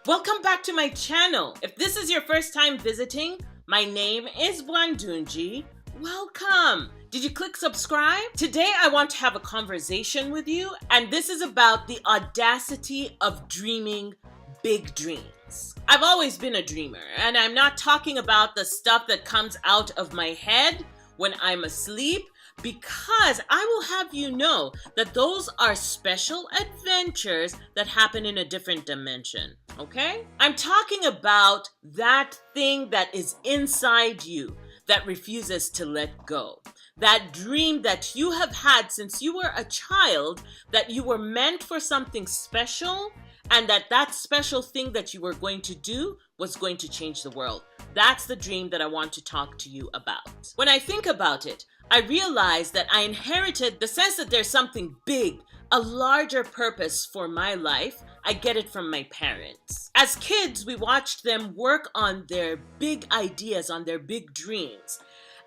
Welcome back to my channel. If this is your first time visiting, my name is Bwandungi. Welcome. Did you click subscribe? Today I want to have a conversation with you, and this is about the audacity of dreaming big dreams. I've always been a dreamer, and I'm not talking about the stuff that comes out of my head when I'm asleep, because I will have you know that those are special adventures that happen in a different dimension, okay? I'm talking about that thing that is inside you that refuses to let go. That dream that you have had since you were a child, that you were meant for something special, and that special thing that you were going to do was going to change the world. That's the dream that I want to talk to you about. When I think about it, I realize that I inherited the sense that there's something big, a larger purpose for my life. I get it from my parents. As kids, we watched them work on their big ideas, on their big dreams.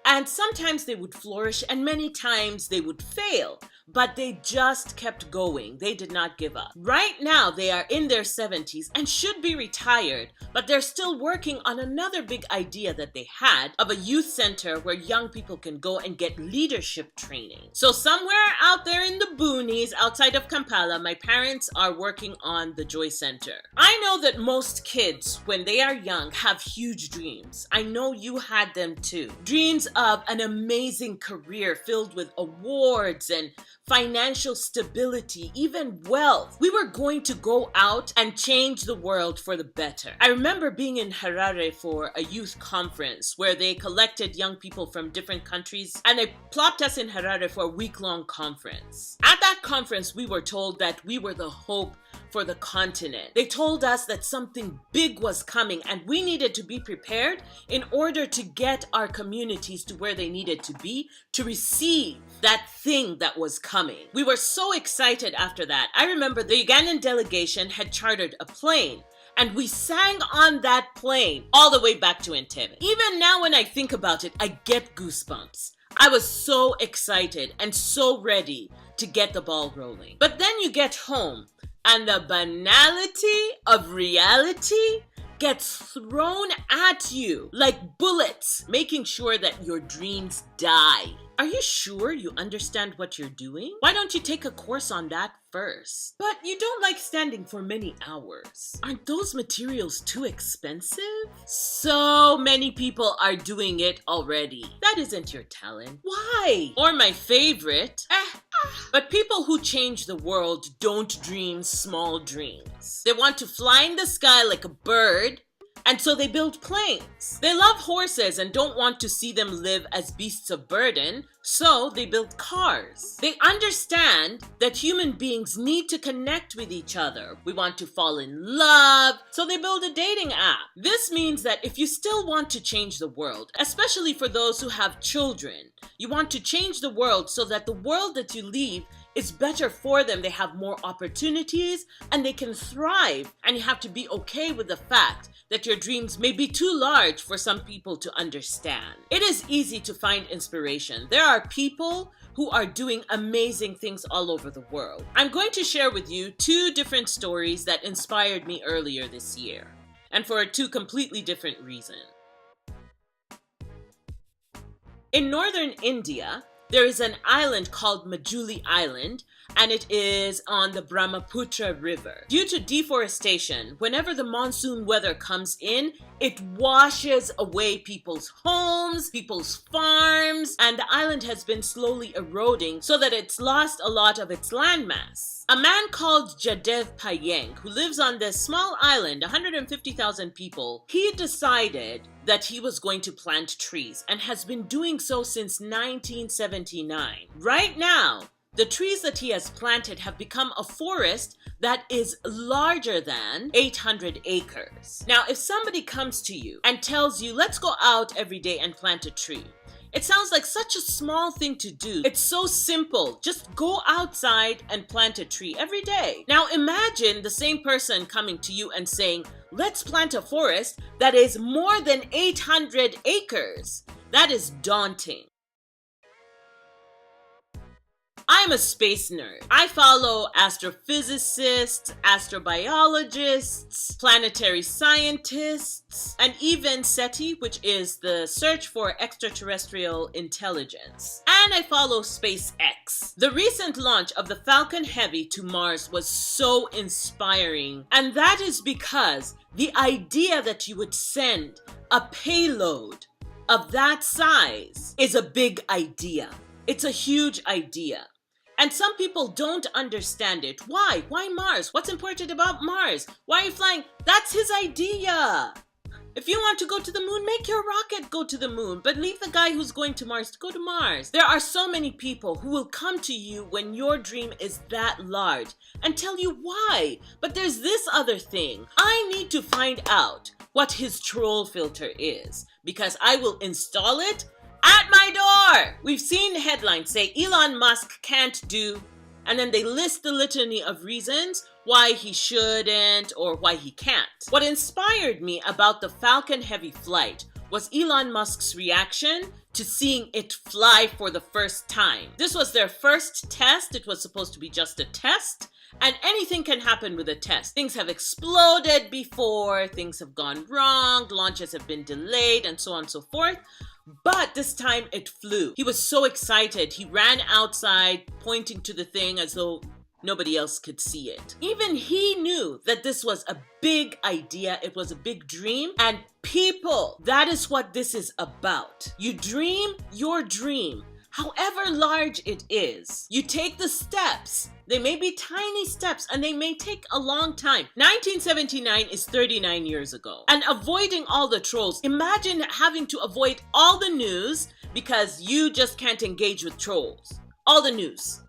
And sometimes they would flourish and many times they would fail, but they just kept going. They did not give up. Right now, they are in their 70s and should be retired, but they're still working on another big idea that they had of a youth center where young people can go and get leadership training. So somewhere out there in the boonies outside of Kampala, my parents are working on the Joy Center. I know that most kids, when they are young, have huge dreams. I know you had them too. Dreams of an amazing career filled with awards and financial stability, even wealth. We were going to go out and change the world for the better. I remember being in Harare for a youth conference where they collected young people from different countries and they plopped us in Harare for a week-long conference. At that conference, we were told that we were the hope for the continent. They told us that something big was coming and we needed to be prepared in order to get our communities to where they needed to be to receive that thing that was coming. We were so excited after that. I remember the Ugandan delegation had chartered a plane and we sang on that plane all the way back to Entebbe. Even now when I think about it, I get goosebumps. I was so excited and so ready to get the ball rolling. But then you get home and the banality of reality gets thrown at you like bullets, making sure that your dreams die. Are you sure you understand what you're doing? Why don't you take a course on that first? But you don't like standing for many hours. Aren't those materials too expensive? So many people are doing it already. That isn't your talent. Why? Or my favorite, but people who change the world don't dream small dreams. They want to fly in the sky like a bird, and so they build planes. They love horses and don't want to see them live as beasts of burden, so they build cars. They understand that human beings need to connect with each other. We want to fall in love, so they build a dating app. This means that if you still want to change the world, especially for those who have children, you want to change the world so that the world that you leave is better for them. They have more opportunities and they can thrive. And you have to be okay with the fact that your dreams may be too large for some people to understand. It is easy to find inspiration. There are people who are doing amazing things all over the world. I'm going to share with you two different stories that inspired me earlier this year, and for two completely different reasons. In northern India, there is an island called Majulah Island, and it is on the Brahmaputra River. Due to deforestation, whenever the monsoon weather comes in, it washes away people's homes, people's farms, and the island has been slowly eroding so that it's lost a lot of its landmass. A man called Jadev Payeng, who lives on this small island, 150,000 people, he decided that he was going to plant trees and has been doing so since 1979. Right now, the trees that he has planted have become a forest that is larger than 800 acres. Now, if somebody comes to you and tells you, let's go out every day and plant a tree, it sounds like such a small thing to do. It's so simple. Just go outside and plant a tree every day. Now imagine the same person coming to you and saying, let's plant a forest that is more than 800 acres. That is daunting. I'm a space nerd. I follow astrophysicists, astrobiologists, planetary scientists, and even SETI, which is the search for extraterrestrial intelligence. And I follow SpaceX. The recent launch of the Falcon Heavy to Mars was so inspiring, and that is because the idea that you would send a payload of that size is a big idea. It's a huge idea. And some people don't understand it. Why? Why Mars? What's important about Mars? Why are you flying? That's his idea. If you want to go to the moon, make your rocket go to the moon, but leave the guy who's going to Mars to go to Mars. There are so many people who will come to you when your dream is that large and tell you why. But there's this other thing. I need to find out what his troll filter is because I will install it at my door. We've seen headlines say Elon Musk can't do, and then they list the litany of reasons why he shouldn't or why he can't. What inspired me about the Falcon Heavy flight was Elon Musk's reaction to seeing it fly for the first time. This was their first test. It was supposed to be just a test. And anything can happen with a test. Things have exploded before, things have gone wrong, launches have been delayed, and so on and so forth. But this time it flew. He was so excited. He ran outside, pointing to the thing as though nobody else could see it. Even he knew that this was a big idea. It was a big dream. And people, that is what this is about. You dream your dream, however large it is. You take the steps. They may be tiny steps and they may take a long time. 1979 is 39 years ago. And avoiding all the trolls. Imagine having to avoid all the news because you just can't engage with trolls. All the news.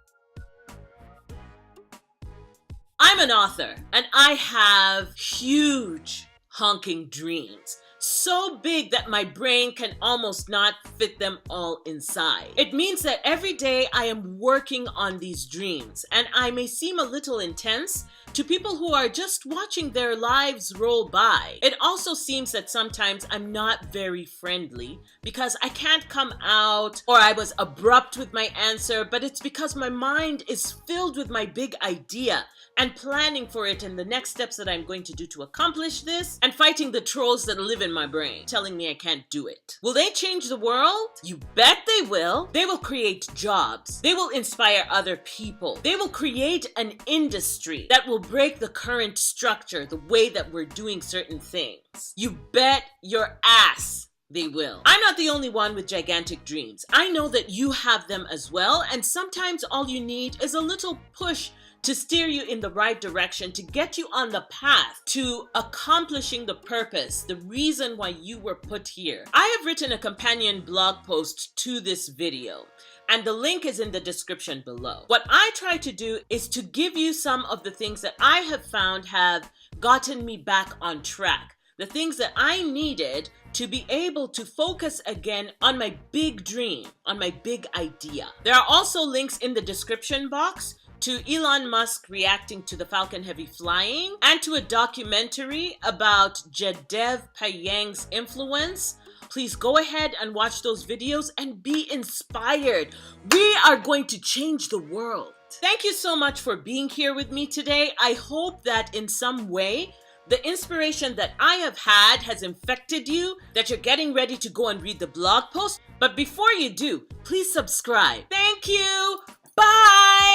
I'm an author and I have huge honking dreams. So big that my brain can almost not fit them all inside. It means that every day I am working on these dreams, and I may seem a little intense to people who are just watching their lives roll by. It also seems that sometimes I'm not very friendly because I can't come out or I was abrupt with my answer, but it's because my mind is filled with my big idea and planning for it and the next steps that I'm going to do to accomplish this, and fighting the trolls that live in my brain, telling me I can't do it. Will they change the world? You bet they will. They will create jobs. They will inspire other people. They will create an industry that will break the current structure, the way that we're doing certain things. You bet your ass they will. I'm not the only one with gigantic dreams. I know that you have them as well, and sometimes all you need is a little push to steer you in the right direction, to get you on the path to accomplishing the purpose, the reason why you were put here. I have written a companion blog post to this video, and the link is in the description below. What I try to do is to give you some of the things that I have found have gotten me back on track, the things that I needed to be able to focus again on my big dream, on my big idea. There are also links in the description box to Elon Musk reacting to the Falcon Heavy flying, and to a documentary about Jadhav Payeng's influence. Please go ahead and watch those videos and be inspired. We are going to change the world. Thank you so much for being here with me today. I hope that in some way, the inspiration that I have had has infected you, that you're getting ready to go and read the blog post. But before you do, please subscribe. Thank you. Bye.